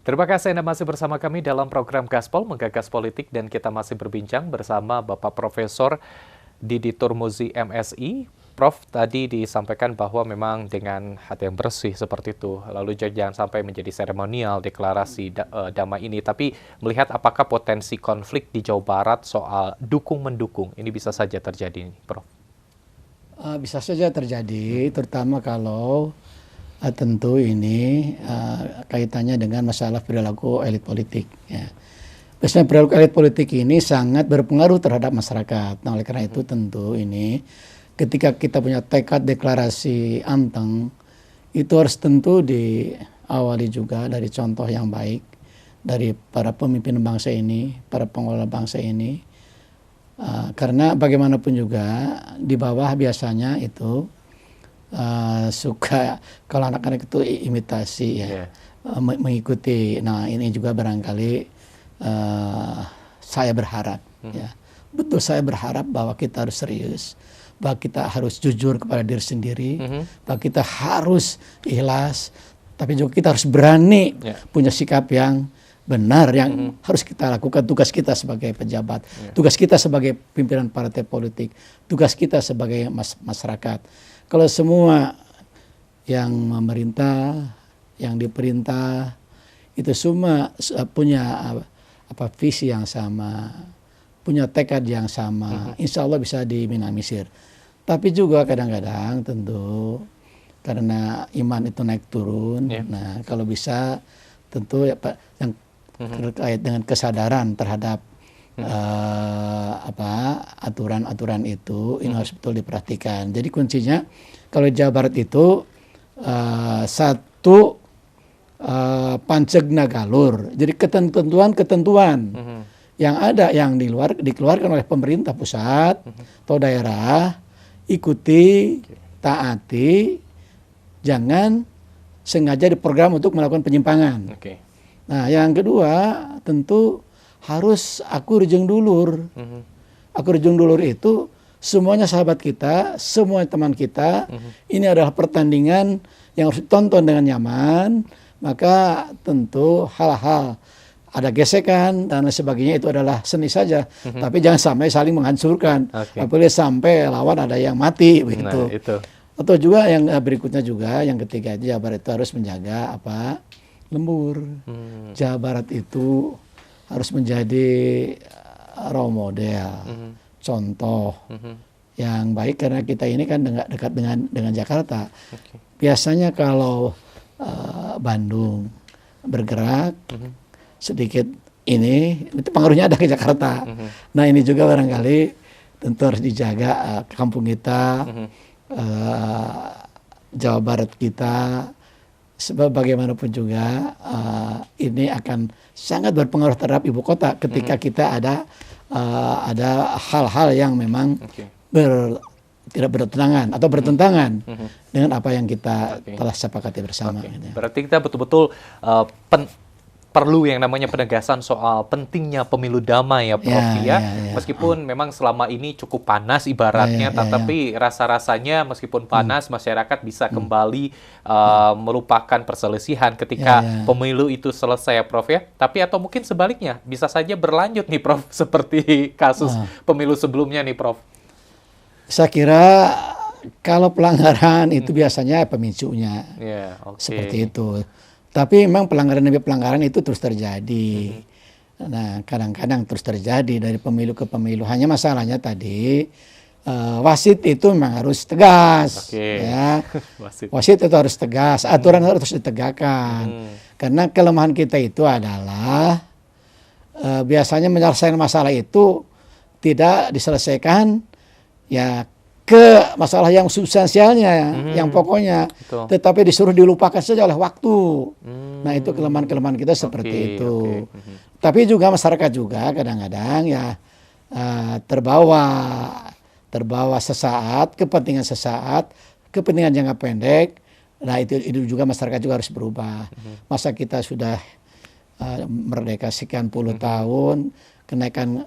Terima kasih Anda masih bersama kami dalam program Gaspol Menggagas Politik dan kita masih berbincang bersama Bapak Profesor Didi Turmuzi MSI. Prof, tadi disampaikan bahwa memang dengan hati yang bersih seperti itu, lalu jangan sampai menjadi seremonial deklarasi damai ini, tapi melihat apakah potensi konflik di Jawa Barat soal dukung-mendukung, ini bisa saja terjadi, Prof? Bisa saja terjadi, terutama kalau tentu ini kaitannya dengan masalah perilaku elit politik. Ya. Biasanya perilaku elit politik ini sangat berpengaruh terhadap masyarakat. Nah, oleh karena itu tentu ini ketika kita punya tekad deklarasi anteng, itu harus tentu diawali juga dari contoh yang baik dari para pemimpin bangsa ini, para pengelola bangsa ini. Karena bagaimanapun juga di bawah biasanya itu suka kalau anak-anak itu imitasi ya, mengikuti. Nah ini juga barangkali saya berharap ya, betul saya berharap bahwa kita harus serius, bahwa kita harus jujur kepada diri sendiri, bahwa kita harus ikhlas, tapi juga kita harus berani punya sikap yang benar yang harus kita lakukan. Tugas kita sebagai pejabat, tugas kita sebagai pimpinan partai politik, tugas kita sebagai masyarakat. Kalau semua yang memerintah, yang diperintah itu semua punya visi yang sama, punya tekad yang sama, insya Allah bisa diminimalisir. Tapi juga kadang-kadang tentu karena iman itu naik turun. Nah kalau bisa tentu ya Pak, yang terkait dengan kesadaran terhadap aturan-aturan itu ini harus betul diperhatikan. Jadi kuncinya kalau Jawa Barat itu satu pancegna galur. Jadi ketentuan yang ada yang dikeluarkan oleh pemerintah pusat atau daerah, ikuti, taati, jangan sengaja diprogram untuk melakukan penyimpangan. Nah, yang kedua tentu harus akur jeung dulur. Akur jeung dulur itu semuanya sahabat kita, semua teman kita. Ini adalah pertandingan yang harus ditonton dengan nyaman. Maka tentu hal-hal ada gesekan dan lain sebagainya itu adalah seni saja. Tapi jangan sampai saling menghancurkan. Apalagi sampai lawan ada yang mati begitu. Nah, itu. Atau juga yang berikutnya juga yang ketiga itu Jawa Barat itu harus menjaga lembur. Jawa Barat itu harus menjadi role model, contoh yang baik karena kita ini kan dekat dengan Jakarta. Biasanya kalau Bandung bergerak sedikit ini itu pengaruhnya ada ke Jakarta. Nah ini juga barangkali tentu harus dijaga kampung kita, Jawa Barat kita. Sebab bagaimanapun juga ini akan sangat berpengaruh terhadap ibu kota ketika kita ada hal-hal yang memang tidak bertentangan atau bertentangan dengan apa yang kita telah sepakati bersama. Gitu. Berarti kita betul-betul perlu yang namanya penegasan soal pentingnya pemilu damai ya Prof ya. Meskipun memang selama ini cukup panas ibaratnya, tetapi rasa-rasanya meskipun panas masyarakat bisa kembali melupakan perselisihan ketika pemilu itu selesai ya Prof ya. Tapi atau mungkin sebaliknya bisa saja berlanjut nih Prof seperti kasus pemilu sebelumnya nih Prof. Saya kira kalau pelanggaran itu biasanya pemicunya seperti itu. Tapi memang pelanggaran demi pelanggaran itu terus terjadi. Nah, kadang-kadang terus terjadi dari pemilu ke pemilu. Hanya masalahnya tadi wasit itu memang harus tegas. Ya. Wasit itu harus tegas. Aturan harus ditegakkan. Karena kelemahan kita itu adalah biasanya menyelesaikan masalah itu tidak diselesaikan ya ke masalah yang substansialnya, yang pokoknya, tetapi disuruh dilupakan saja oleh waktu. Nah itu kelemahan-kelemahan kita seperti itu. Tapi juga masyarakat juga kadang-kadang ya terbawa sesaat, kepentingan sesaat, kepentingan jangka pendek. Nah itu juga masyarakat juga harus berubah. Masa kita sudah merdeka sekian puluh tahun, kenaikan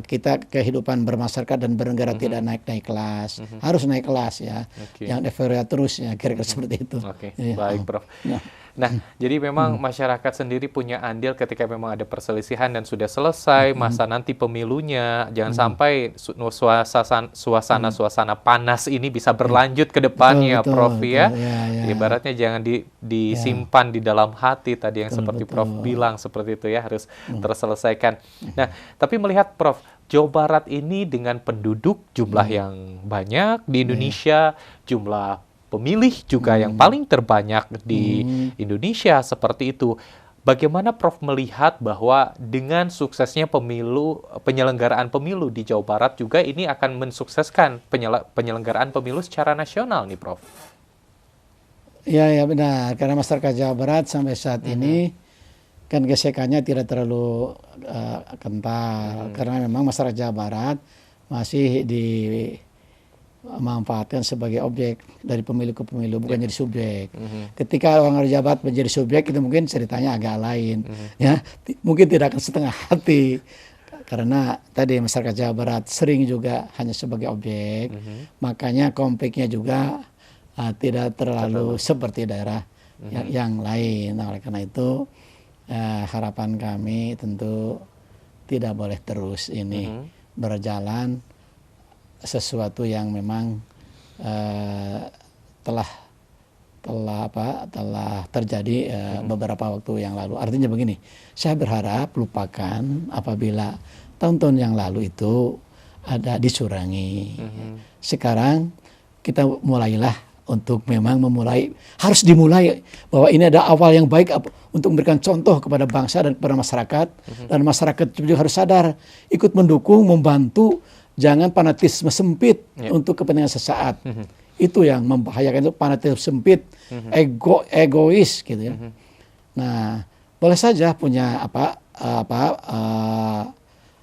kita kehidupan bermasyarakat dan bernegara tidak naik kelas, harus naik kelas ya, yang evaluasi terus ya kira-kira seperti itu. Baik Prof. Nah, jadi memang masyarakat sendiri punya andil ketika memang ada perselisihan dan sudah selesai masa nanti pemilunya. Jangan sampai suasana panas ini bisa berlanjut ke depannya, Prof ya. Ibaratnya jangan disimpan di dalam hati tadi yang seperti Prof bilang seperti itu ya, harus terselesaikan. Nah, tapi melihat Prof, Jawa Barat ini dengan penduduk jumlah yang banyak di Indonesia, jumlah pemilih juga yang paling terbanyak di Indonesia seperti itu. Bagaimana Prof melihat bahwa dengan suksesnya penyelenggaraan pemilu di Jawa Barat juga ini akan mensukseskan penyelenggaraan pemilu secara nasional nih Prof? Ya benar, karena masyarakat Jawa Barat sampai saat ini kan gesekannya tidak terlalu kental, karena memang masyarakat Jawa Barat masih dimanfaatkan sebagai objek dari pemilu ke pemilu, bukan jadi subjek. Ketika orang jabat menjadi subjek itu mungkin ceritanya agak lain, ya mungkin tidak akan setengah hati, karena tadi masyarakat Jawa Barat sering juga hanya sebagai objek, makanya konfliknya juga tidak terlalu seperti daerah yang lain. Nah, oleh karena itu harapan kami tentu tidak boleh terus ini berjalan sesuatu yang memang telah terjadi beberapa waktu yang lalu. Artinya begini, saya berharap lupakan apabila tahun-tahun yang lalu itu ada dicurangi. Sekarang kita mulailah untuk memang harus dimulai bahwa ini ada awal yang baik untuk memberikan contoh kepada bangsa dan kepada masyarakat, dan masyarakat juga harus sadar ikut mendukung, membantu, jangan fanatisme sempit untuk kepentingan sesaat. Itu yang membahayakan, itu fanatisme sempit, egois gitu ya. Nah, boleh saja punya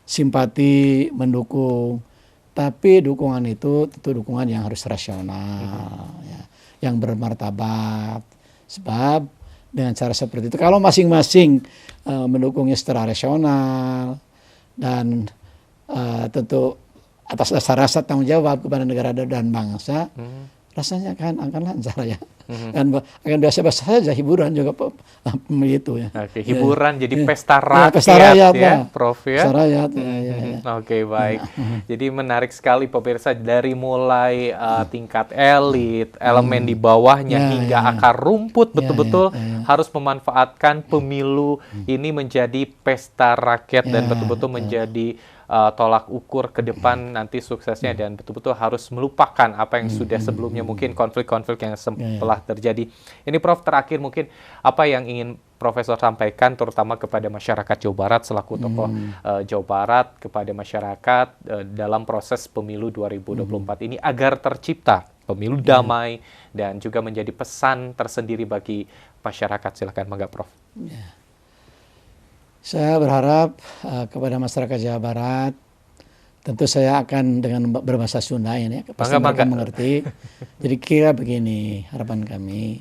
simpati mendukung, tapi dukungan itu tentu dukungan yang harus rasional, ya, yang bermartabat. Sebab dengan cara seperti itu, kalau masing-masing mendukungnya secara rasional dan tentu atas dasar rasa tanggung jawab kepada negara dan bangsa, rasanya akan lancar ya. Dan akan biasa-biasa saja, hiburan juga itu ya. Oke, hiburan jadi pesta rakyat, pesta rakyat ya, Prof ya. Pesta rakyat. Oke, baik. Jadi menarik sekali pemirsa, dari mulai tingkat elit, elemen di bawahnya hingga akar rumput betul-betul harus memanfaatkan pemilu ini menjadi pesta rakyat dan betul-betul menjadi tolak ukur ke depan nanti suksesnya, dan betul-betul harus melupakan apa yang sudah sebelumnya, mungkin konflik-konflik yang telah terjadi. Ini Prof, terakhir mungkin apa yang ingin Profesor sampaikan terutama kepada masyarakat Jawa Barat selaku tokoh Jawa Barat, kepada masyarakat dalam proses pemilu 2024 ini agar tercipta pemilu damai dan juga menjadi pesan tersendiri bagi masyarakat. Silakan, mangga Prof. Saya berharap kepada masyarakat Jawa Barat, tentu saya akan dengan berbahasa Sunda ini, pasti mereka mengerti. Jadi kira begini harapan kami,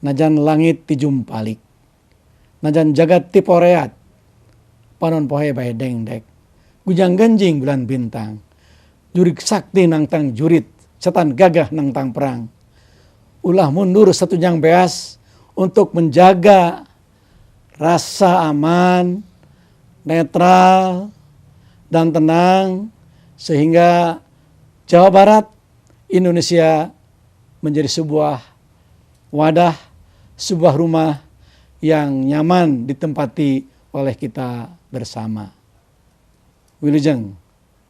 najan langit tijumpalik, najan jagat tiporeat, panon pohe bae dengdek, gujang ganjing bulan bintang, jurik sakti nang tang jurit, setan gagah nang tang perang. Ulah mundur satu jang beas untuk menjaga rasa aman, netral, dan tenang, sehingga Jawa Barat, Indonesia menjadi sebuah wadah, sebuah rumah yang nyaman ditempati oleh kita bersama. Wilujeng,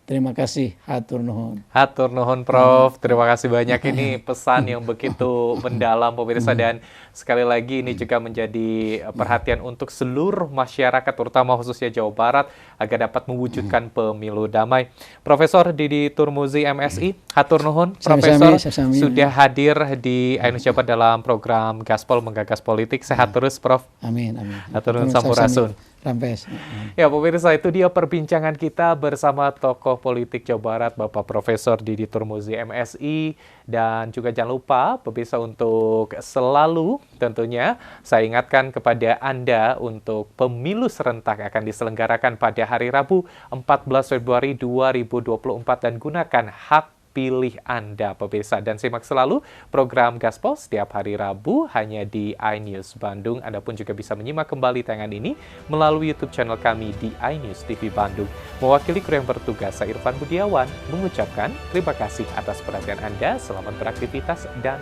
terima kasih, hatur nuhun. Hatur nuhun Prof, terima kasih banyak. Ini pesan yang begitu mendalam pemirsa, dan sekali lagi ini juga menjadi perhatian untuk seluruh masyarakat, terutama khususnya Jawa Barat, agar dapat mewujudkan pemilu damai. Profesor Didi Turmuzi MSI, hatur nuhun Profesor sudah hadir di Indonesia Barat dalam program Gaspol Menggagas Politik. Sehat terus Prof. Amin. Hatur nuhun sampurasun. Rampes. Ya pemirsa, itu dia perbincangan kita bersama tokoh politik Jawa Barat, Bapak Profesor Didi Turmuzi MSI. Dan juga jangan lupa pemirsa untuk selalu tentunya saya ingatkan kepada Anda untuk pemilu serentak akan diselenggarakan pada hari Rabu 14 Februari 2024 dan gunakan hak pilih Anda, pemirsa. Dan simak selalu program Gaspol setiap hari Rabu hanya di iNews Bandung. Anda pun juga bisa menyimak kembali tayangan ini melalui YouTube channel kami di iNews TV Bandung. Mewakili kru yang bertugas, saya Irfan Budiawan mengucapkan terima kasih atas perhatian Anda, selamat beraktivitas, dan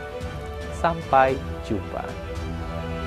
sampai jumpa.